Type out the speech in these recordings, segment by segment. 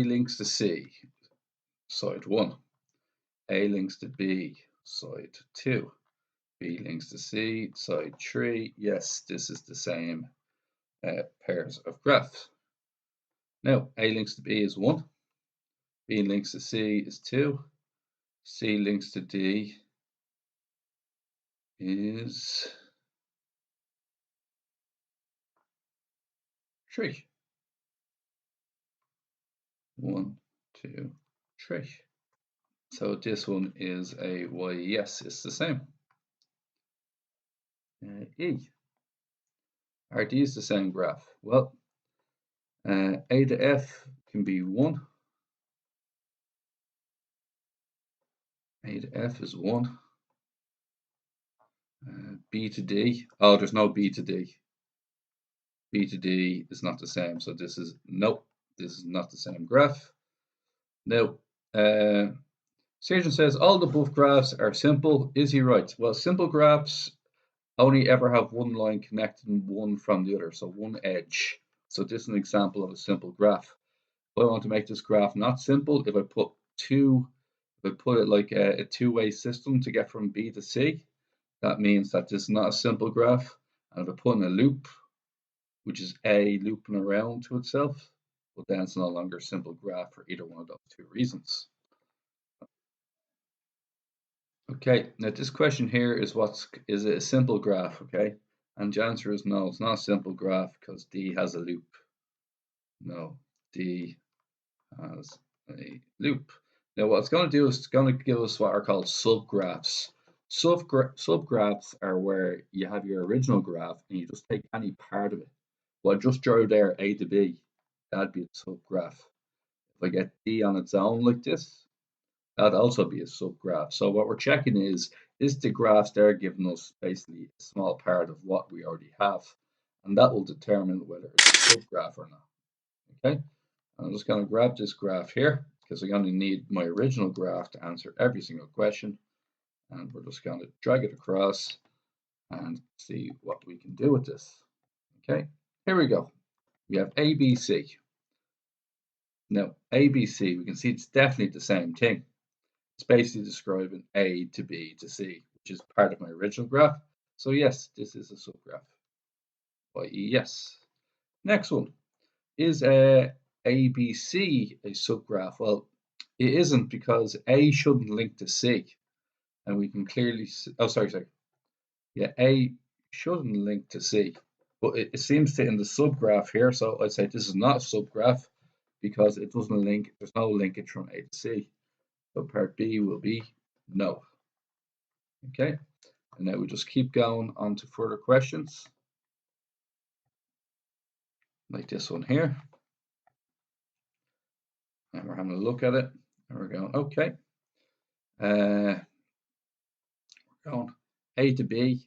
links to C, side 1. A links to B, side 2. B links to C, side 3. Yes, this is the same pairs of graphs. Now, A links to B is 1. B links to C is 2. C links to D is 3. 1, 2, 3. So this one is a Y. Yes, it's the same. E. Are these the same graph? Well, A to F can be 1. A to F is 1. B to D. Oh, there's no B to D. B to D is not the same. So this is, nope, this is not the same graph. Now, Sergeant says all the above graphs are simple. Is he right? Well, simple graphs only ever have one line connecting one from the other, so one edge. So this is an example of a simple graph. If I want to make this graph not simple, if I put it like a two-way system to get from B to C, that means that this is not a simple graph. And if I put in a loop, which is A looping around to itself, well, then it's no longer a simple graph for either one of those two reasons. Okay, now this question here is is it a simple graph, okay? And the answer is no, it's not a simple graph because D has a loop. No, D has a loop. Now what it's going to do is it's going to give us what are called subgraphs. Subgraphs are where you have your original graph and you just take any part of it. Well, I just drew there A to B, that'd be a subgraph. If I get D on its own like this, that'd also be a subgraph. So what we're checking is the graphs there giving us basically a small part of what we already have, and that will determine whether it's a subgraph or not. Okay, I'm just going to grab this graph here because I'm going to need my original graph to answer every single question, and we're just going to drag it across and see what we can do with this. Okay, here we go. We have ABC. Now, ABC, we can see it's definitely the same thing. It's basically describing A to B to C, which is part of my original graph. So yes, this is a subgraph. I.e. yes. Next one. Is ABC a subgraph? Well, it isn't because A shouldn't link to C. And we can clearly see, oh, sorry. Yeah, A shouldn't link to C. But it seems to in the subgraph here, so I'd say this is not a subgraph because it doesn't link, there's no linkage from A to C. So part B will be no. Okay, and now we just keep going on to further questions. Like this one here. And we're having a look at it. And we're going, okay. We're going A to B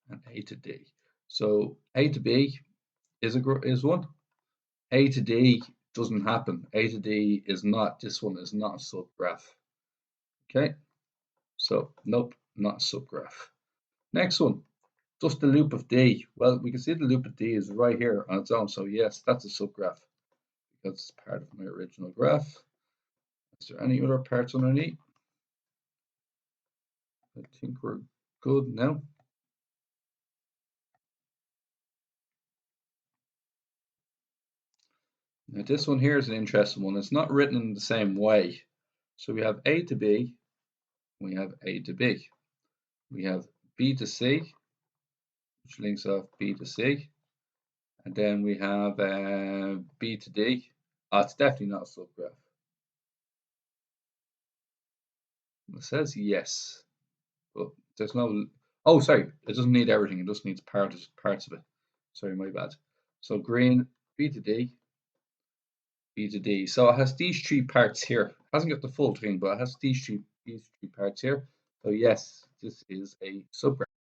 and A to D. So A to B is one. A to D doesn't happen. A to D is not, this one is not a subgraph. Okay, so nope, not a subgraph. Next one, just the loop of D. Well, we can see the loop of D is right here on its own. So yes, that's a subgraph because it's part of my original graph. Is there any other parts underneath? I think we're good now. Now this one here is an interesting one. It's not written in the same way. So we have A to B, we have A to B. We have B to C, which links off B to C. And then we have B to D. Oh, it's definitely not a subgraph. It says yes, but there's no, oh, sorry, it doesn't need everything. It just needs parts of it. Sorry, my bad. So green, B to D, B to D. So it has these three parts here. It hasn't got the full thing, but it has these three parts here. So yes, this is a subgraph.